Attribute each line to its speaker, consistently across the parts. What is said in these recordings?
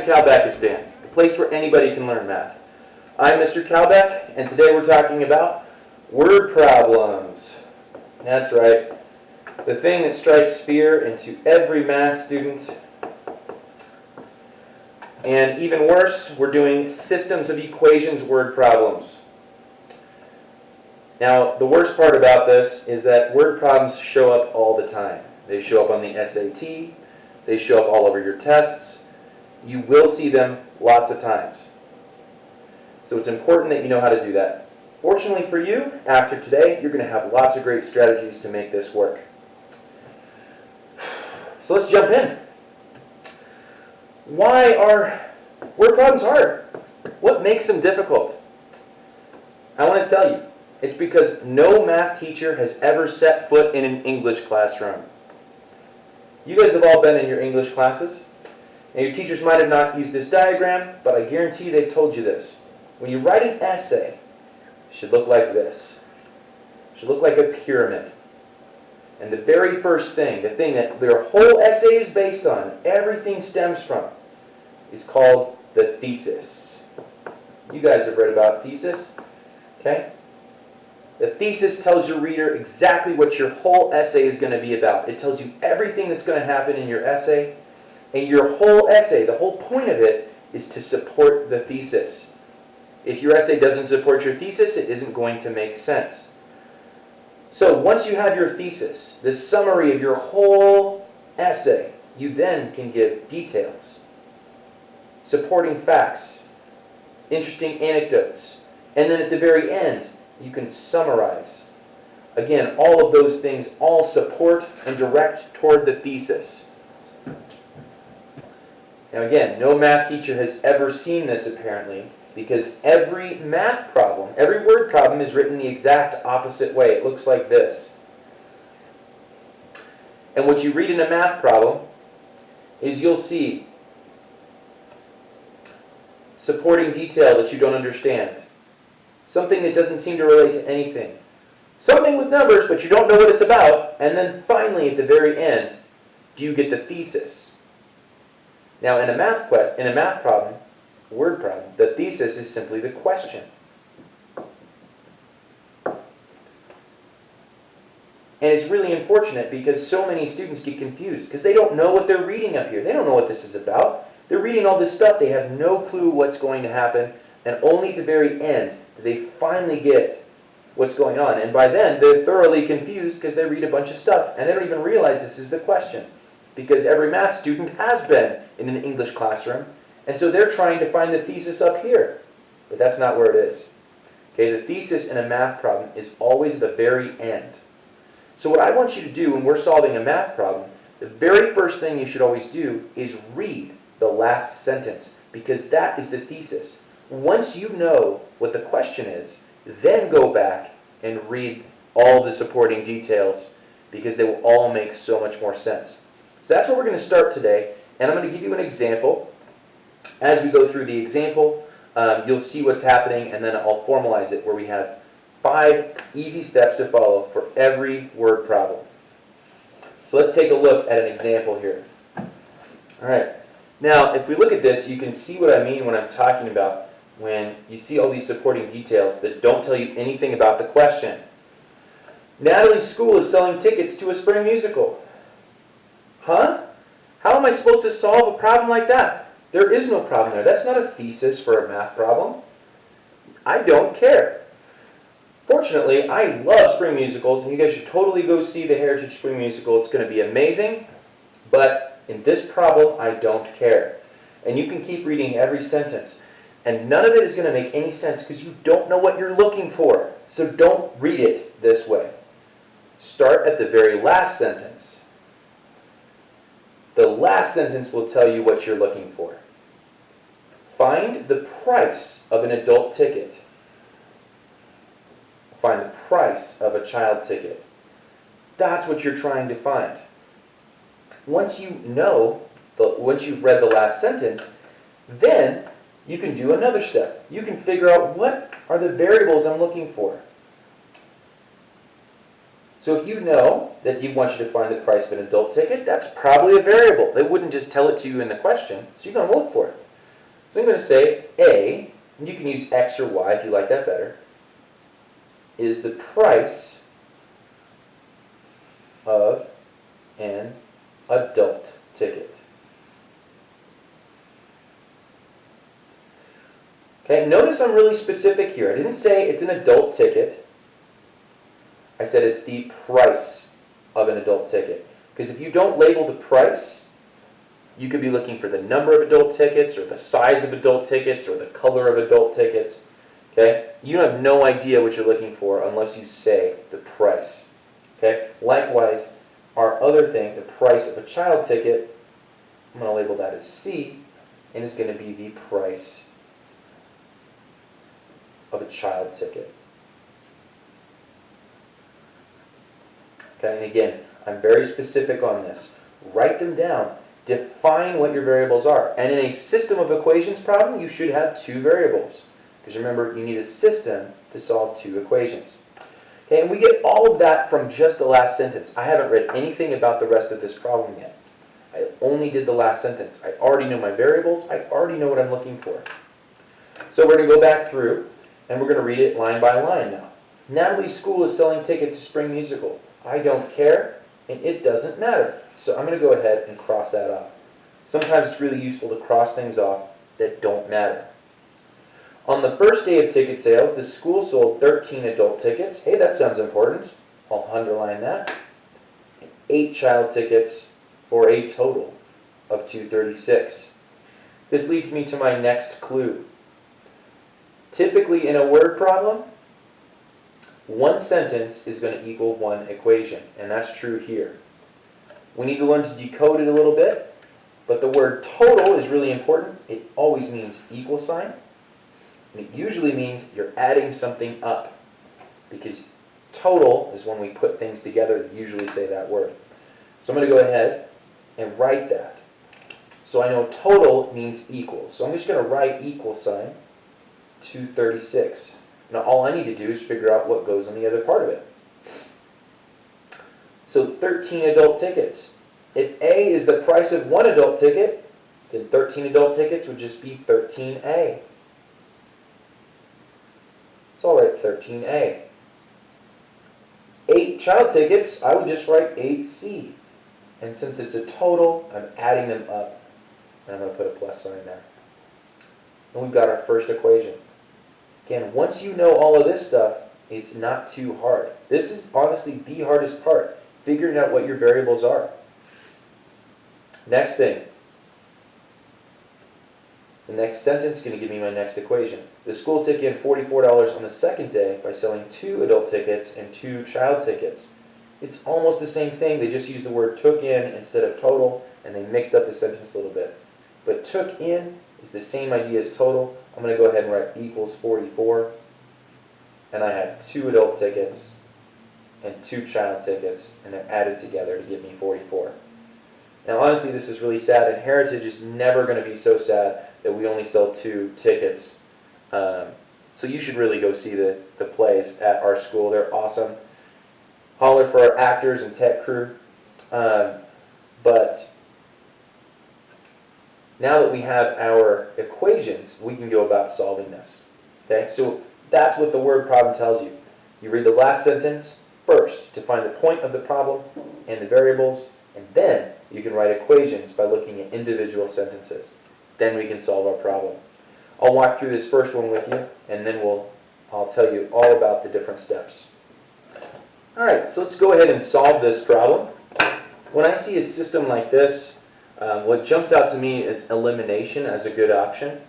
Speaker 1: Calbeckistan, the place where anybody can learn math. I'm Mr. Calbeck, and today we're talking about word problems. That's right, the thing that strikes fear into every math student. And even worse, we're doing systems of equations word problems. Now, the worst part about this is that word problems show up all the time. They show up on the SAT, they show up all over your tests. You will see them lots of times. So it's important that you know how to do that. Fortunately for you, after today, you're going to have lots of great strategies to make this work. So let's jump in. Why are word problems hard? What makes them difficult? I want to tell you, it's because no math teacher has ever set foot in an English classroom. You guys have all been in your English classes. Now, your teachers might have not used this diagram, but I guarantee you they've told you this. When you write an essay, it should look like this. It should look like a pyramid. And the very first thing, the thing that their whole essay is based on, everything stems from, is called the thesis. You guys have read about thesis, okay? The thesis tells your reader exactly what your whole essay is going to be about. It tells you everything that's going to happen in your essay. And your whole essay, the whole point of it, is to support the thesis. If your essay doesn't support your thesis, it isn't going to make sense. So once you have your thesis, the summary of your whole essay, you then can give details, supporting facts, interesting anecdotes, and then at the very end, you can summarize. Again, all of those things all support and direct toward the thesis. Now again, no math teacher has ever seen this apparently, because every math problem, every word problem is written the exact opposite way. It looks like this. And what you read in a math problem is you'll see supporting detail that you don't understand. Something that doesn't seem to relate to anything. Something with numbers, but you don't know what it's about. And then finally, at the very end, do you get the thesis? Now, in a math problem, word problem, the thesis is simply the question. And it's really unfortunate because so many students get confused because they don't know what they're reading up here. They don't know what this is about. They're reading all this stuff. They have no clue what's going to happen. And only at the very end do they finally get what's going on. And by then, they're thoroughly confused because they read a bunch of stuff and they don't even realize this is the question. Because every math student has been in an English classroom, and so they're trying to find the thesis up here. But that's not where it is. Okay, the thesis in a math problem is always at the very end. So what I want you to do when we're solving a math problem, the very first thing you should always do is read the last sentence, because that is the thesis. Once you know what the question is, then go back and read all the supporting details, because they will all make so much more sense. So that's where we're going to start today, and I'm going to give you an example. As we go through the example, you'll see what's happening, and then I'll formalize it where we have 5 easy steps to follow for every word problem. So let's take a look at an example here. All right. Now, if we look at this, you can see what I mean when I'm talking about when you see all these supporting details that don't tell you anything about the question. Natalie's school is selling tickets to a spring musical. Huh? How am I supposed to solve a problem like that? There is no problem there. That's not a thesis for a math problem. I don't care. Fortunately, I love spring musicals, and you guys should totally go see the Heritage Spring Musical. It's going to be amazing. But in this problem, I don't care. And you can keep reading every sentence. And none of it is going to make any sense because you don't know what you're looking for. So don't read it this way. Start at the very last sentence. The last sentence will tell you what you're looking for. Find the price of an adult ticket. Find the price of a child ticket. That's what you're trying to find. Once you know, once you've read the last sentence, then you can do another step. You can figure out what are the variables I'm looking for. So if you know that you want you to find the price of an adult ticket, that's probably a variable. They wouldn't just tell it to you in the question, so you're going to look for it. So I'm going to say A, and you can use X or Y if you like that better, is the price of an adult ticket. Okay, notice I'm really specific here. I didn't say it's an adult ticket. I said it's the price of an adult ticket. Because if you don't label the price, you could be looking for the number of adult tickets, or the size of adult tickets, or the color of adult tickets. Okay? You have no idea what you're looking for unless you say the price. Okay? Likewise, our other thing, the price of a child ticket, I'm going to label that as C, and it's going to be the price of a child ticket. Okay, and again, I'm very specific on this. Write them down. Define what your variables are. And in a system of equations problem, you should have two variables. Because remember, you need a system to solve two equations. Okay, and we get all of that from just the last sentence. I haven't read anything about the rest of this problem yet. I only did the last sentence. I already know my variables. I already know what I'm looking for. So we're going to go back through, and we're going to read it line by line now. Natalie's school is selling tickets to Spring Musical. I don't care, and it doesn't matter. So I'm going to go ahead and cross that off. Sometimes it's really useful to cross things off that don't matter. On the first day of ticket sales, the school sold 13 adult tickets. Hey, that sounds important. I'll underline that. 8 child tickets for a total of 236. This leads me to my next clue. Typically in a word problem, one sentence is going to equal one equation, and that's true here. We need to learn to decode it a little bit, but the word total is really important. It always means equal sign, and it usually means you're adding something up, because total is when we put things together that usually say that word. So I'm going to go ahead and write that. So I know total means equal. So I'm just going to write equal sign 236. Now all I need to do is figure out what goes on the other part of it. So 13 adult tickets. If A is the price of one adult ticket, then 13 adult tickets would just be 13A. So I'll write 13A. 8 child tickets, I would just write 8C. And since it's a total, I'm adding them up. And I'm going to put a plus sign there. And we've got our first equation. Again, once you know all of this stuff, it's not too hard. This is honestly the hardest part, figuring out what your variables are. Next thing. The next sentence is going to give me my next equation. The school took in $44 on the second day by selling 2 adult tickets and 2 child tickets. It's almost the same thing. They just used the word took in instead of total, and they mixed up the sentence a little bit. But took in is the same idea as total. I'm going to go ahead and write equals 44. And I had 2 adult tickets and 2 child tickets, and they're added together to give me 44. Now honestly, this is really sad, and Heritage is never going to be so sad that we only sell 2 tickets. So you should really go see the plays at our school. They're awesome. Holler for our actors and tech crew. But now that we have our equations, we can go about solving this. Okay, so that's what the word problem tells you. You read the last sentence first to find the point of the problem and the variables, and then you can write equations by looking at individual sentences. Then we can solve our problem. I'll walk through this first one with you, and then I'll tell you all about the different steps. Alright, so let's go ahead and solve this problem. When I see a system like this, what jumps out to me is elimination as a good option.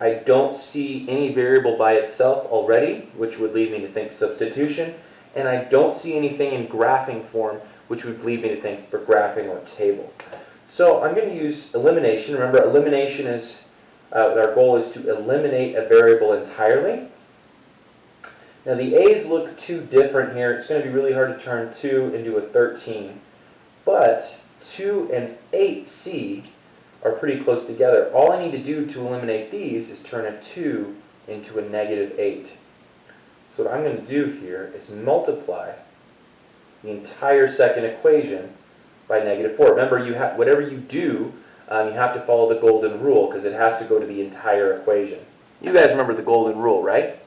Speaker 1: I don't see any variable by itself already, which would lead me to think substitution, and I don't see anything in graphing form, which would lead me to think for graphing or table. So I'm going to use elimination. Remember, elimination is, our goal is to eliminate a variable entirely. Now the A's look too different here. It's going to be really hard to turn 2 into a 13, but 2 and 8C are pretty close together. All I need to do to eliminate these is turn a 2 into a negative 8. So what I'm going to do here is multiply the entire second equation by negative 4. Remember, whatever you do you have to follow the golden rule because it has to go to the entire equation. You guys remember the golden rule, right?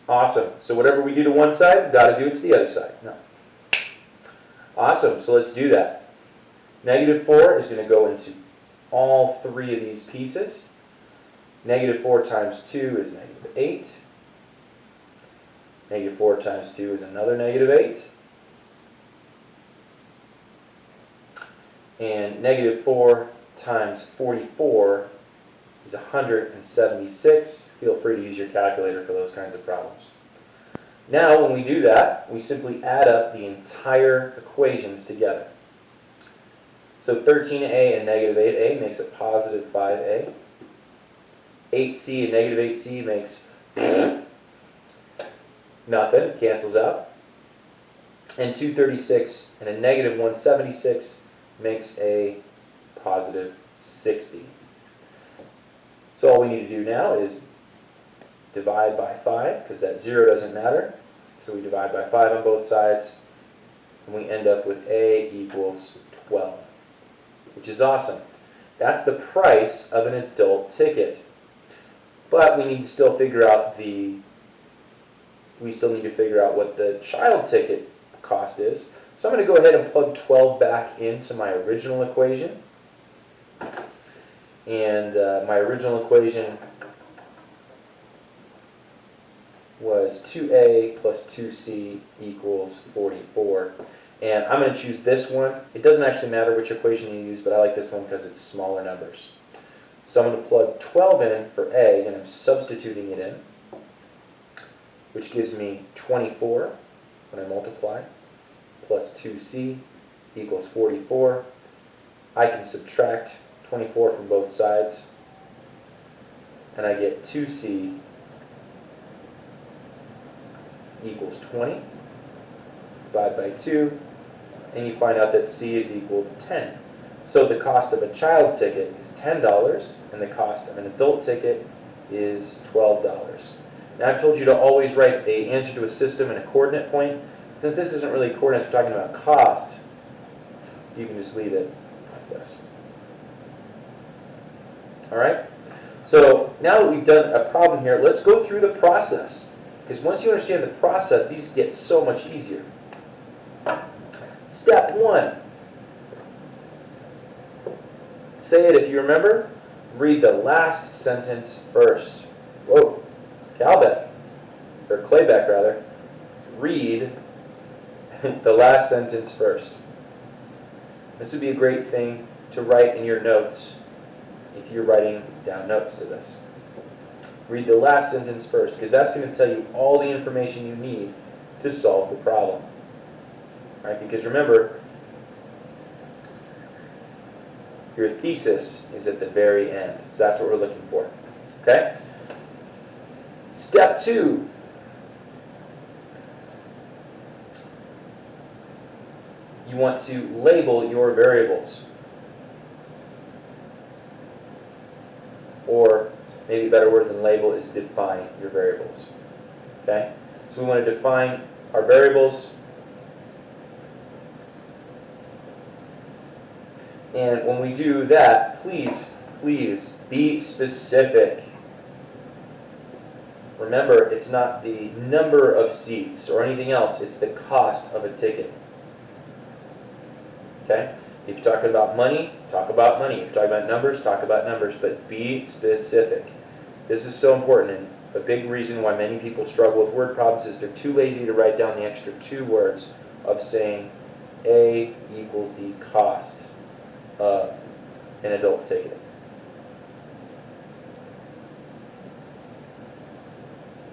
Speaker 1: Awesome. So whatever we do to one side, got to do it to the other side. No. Awesome. So let's do that. Negative 4 is going to go into all three of these pieces. Negative 4 times 2 is negative 8. Negative 4 times 2 is another negative 8. And negative 4 times 44 is 176. Feel free to use your calculator for those kinds of problems. Now, when we do that, we simply add up the entire equations together. So 13a and negative 8a makes a positive 5a. 8c and negative 8c makes nothing, cancels out. And 236 and a negative 176 makes a positive 60. So all we need to do now is divide by 5, because that 0 doesn't matter. So we divide by 5 on both sides, and we end up with a equals 12, which is awesome. That's the price of an adult ticket. But we need to still figure out what the child ticket cost is. So I'm going to go ahead and plug 12 back into my original equation. And my original equation was 2a plus 2c equals 44. And I'm going to choose this one. It doesn't actually matter which equation you use, but I like this one because it's smaller numbers. So I'm going to plug 12 in for a, and I'm substituting it in, which gives me 24 when I multiply, plus 2c equals 44. I can subtract 24 from both sides, and I get 2c equals 20. Divide by 2, and you find out that c is equal to 10. So the cost of a child ticket is $10, and the cost of an adult ticket is $12. Now I've told you to always write the answer to a system and a coordinate point. Since this isn't really coordinates, we're talking about cost, you can just leave it like this. Alright? So now that we've done a problem here, let's go through the process. Because once you understand the process, these get so much easier. Step 1. Say it if you remember. Read the last sentence first. Whoa. Calbeck. Or Calbeck, rather. Read the last sentence first. This would be a great thing to write in your notes if you're writing down notes to this. Read the last sentence first, because that's going to tell you all the information you need to solve the problem. All right? Because remember, your thesis is at the very end. So that's what we're looking for. Okay? Step 2. You want to label your variables. Or maybe a better word than label is define your variables. Okay? So we want to define our variables. And when we do that, please be specific. Remember, it's not the number of seats or anything else, it's the cost of a ticket. Okay? If you're talking about money, talk about money. If you're talking about numbers, talk about numbers, but be specific. This is so important, and a big reason why many people struggle with word problems is they're too lazy to write down the extra 2 words of saying A equals the cost of an adult ticket.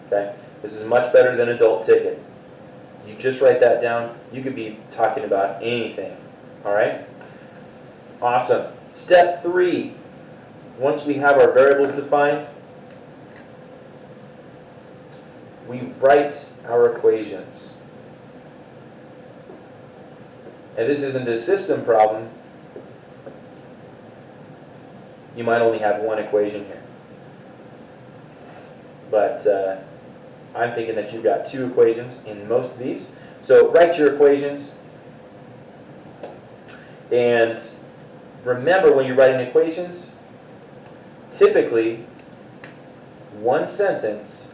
Speaker 1: Okay? This is much better than adult ticket. You just write that down, you could be talking about anything. Alright? Awesome. Step 3. Once we have our variables defined, we write our equations. And this isn't a system problem. You might only have one equation here. But I'm thinking that you've got 2 equations in most of these. So write your equations. And remember, when you're writing equations, typically one sentence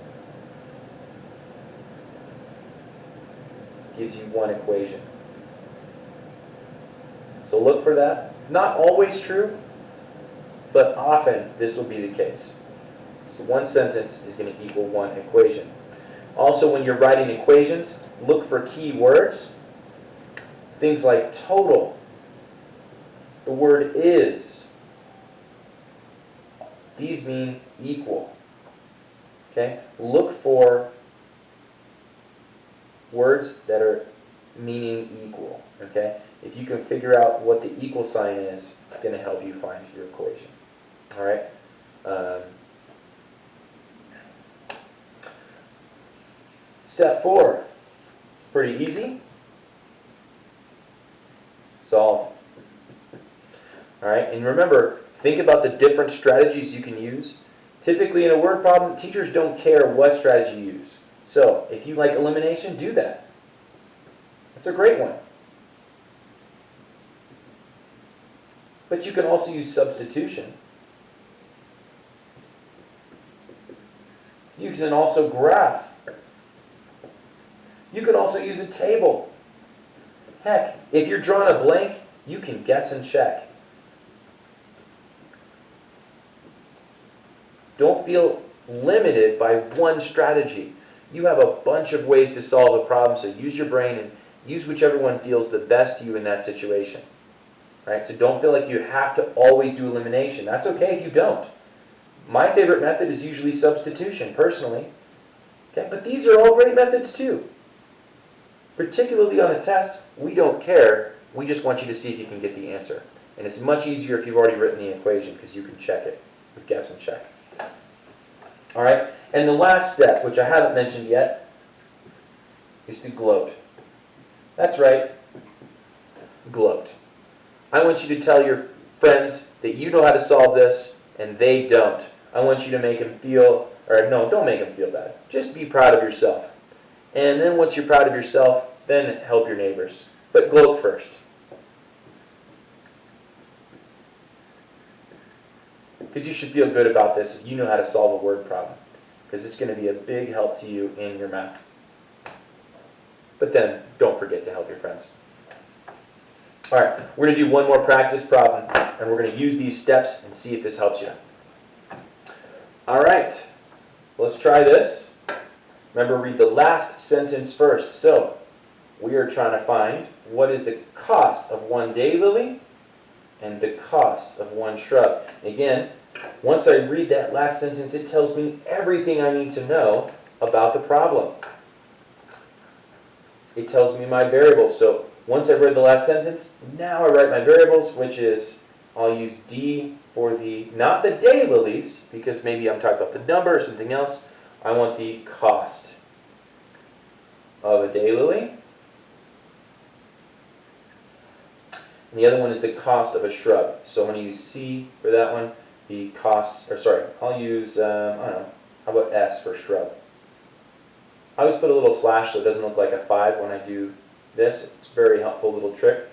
Speaker 1: gives you one equation. So look for that. Not always true, but often this will be the case. So one sentence is going to equal one equation. Also, when you're writing equations, look for key words. Things like total. The word is. These mean equal. Okay? Look for words that are meaning equal. Okay? If you can figure out what the equal sign is, it's going to help you find your equation. All right? Step 4, pretty easy. Solve. All right, and remember, think about the different strategies you can use. Typically in a word problem, teachers don't care what strategy you use. So if you like elimination, do that. That's a great one. But you can also use substitution. You can also graph. You could also use a table. Heck, if you're drawing a blank, you can guess and check. Don't feel limited by one strategy. You have a bunch of ways to solve a problem, so use your brain and use whichever one feels the best to you in that situation. Right? So don't feel like you have to always do elimination. That's okay if you don't. My favorite method is usually substitution, personally. Okay? But these are all great methods too. Particularly on a test, we don't care. We just want you to see if you can get the answer. And it's much easier if you've already written the equation because you can check it with guess and check. All right? And the last step, which I haven't mentioned yet, is to gloat. That's right. Gloat. I want you to tell your friends that you know how to solve this and they don't. I want you to make them feel, or no, don't make them feel bad. Just be proud of yourself. And then once you're proud of yourself, then help your neighbors. But gloat first. Because you should feel good about this if you know how to solve a word problem. Because it's going to be a big help to you in your math. But then, don't forget to help your friends. All right, we're going to do one more practice problem, and we're going to use these steps and see if this helps you. All right, let's try this. Remember, read the last sentence first. So, we are trying to find what is the cost of one daylily and the cost of one shrub. Again, once I read that last sentence, it tells me everything I need to know about the problem. It tells me my variables. So, once I've read the last sentence, now I write my variables, which is, I'll use D for the, not the daylilies, because maybe I'm talking about the number or something else. I want the cost of a daylily. And the other one is the cost of a shrub. So I'm going to use C for that one. The cost, or sorry, I'll use, I don't know, how about S for shrub? I always put a little slash so it doesn't look like a 5 when I do this. It's a very helpful little trick.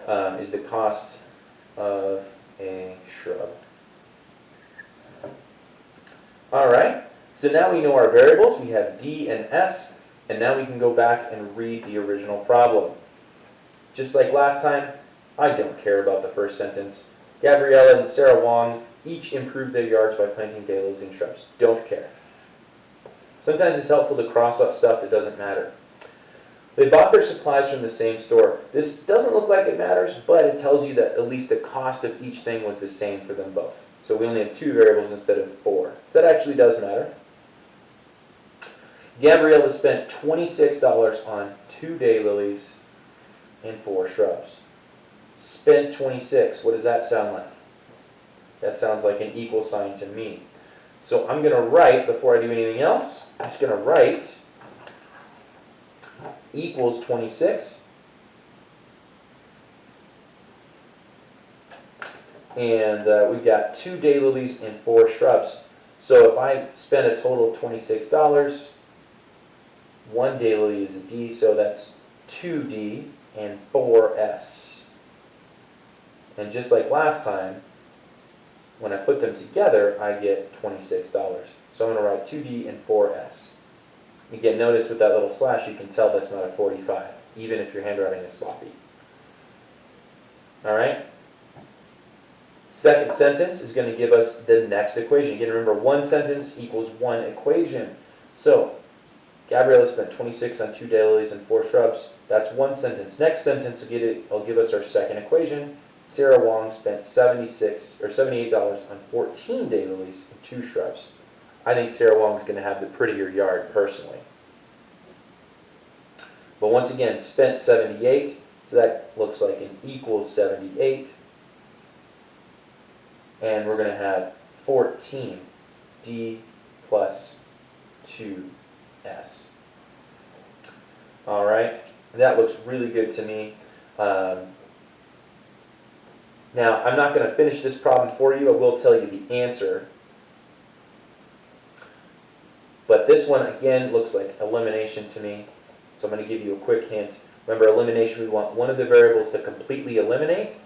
Speaker 1: Is the cost of a shrub. All right, so now we know our variables. We have D and S, and now we can go back and read the original problem. Just like last time, I don't care about the first sentence. Gabriella and Sarah Wong each improved their yards by planting daylilies and shrubs. Don't care. Sometimes it's helpful to cross out stuff that doesn't matter. They bought their supplies from the same store. This doesn't look like it matters, but it tells you that at least the cost of each thing was the same for them both. So we only have 2 variables instead of 4. So that actually does matter. Gabriella spent $26 on 2 daylilies and 4 shrubs. Spent 26. What does that sound like? That sounds like an equal sign to me. So I'm going to write, before I do anything else, I'm just going to write equals 26. And we've got 2 daylilies and 4 shrubs. So if I spend a total of $26, 1 daylily is a D, so that's 2D and 4S. And just like last time, when I put them together, I get $26. So I'm going to write 2D and 4S. Again, notice with that little slash, you can tell that's not a 45, even if your handwriting is sloppy. All right? Second sentence is going to give us the next equation. Again, remember, one sentence equals one equation. So, Gabriella spent 26 on 2 daylilies and 4 shrubs. That's one sentence. Next sentence will give us our second equation. Sarah Wong spent $78 on 14 daylilies and 2 shrubs. I think Sarah Wong is going to have the prettier yard personally. But once again, spent 78, so that looks like an equals 78. And we're going to have 14, D plus 2S. All right, that looks really good to me. Now, I'm not going to finish this problem for you. I will tell you the answer. But this one, again, looks like elimination to me. So I'm going to give you a quick hint. Remember, elimination, we want one of the variables to completely eliminate.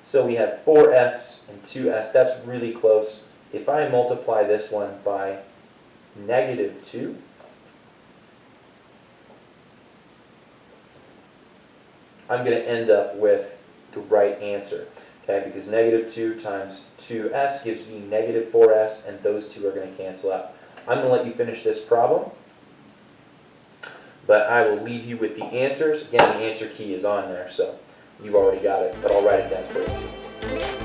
Speaker 1: So we have 4S and 2S. That's really close. If I multiply this one by -2, I'm going to end up with the right answer. Okay, because -2 times 2S gives me -4S, and those two are going to cancel out. I'm going to let you finish this problem, but I will leave you with the answers. Again, the answer key is on there, so you've already got it, but I'll write it down for you.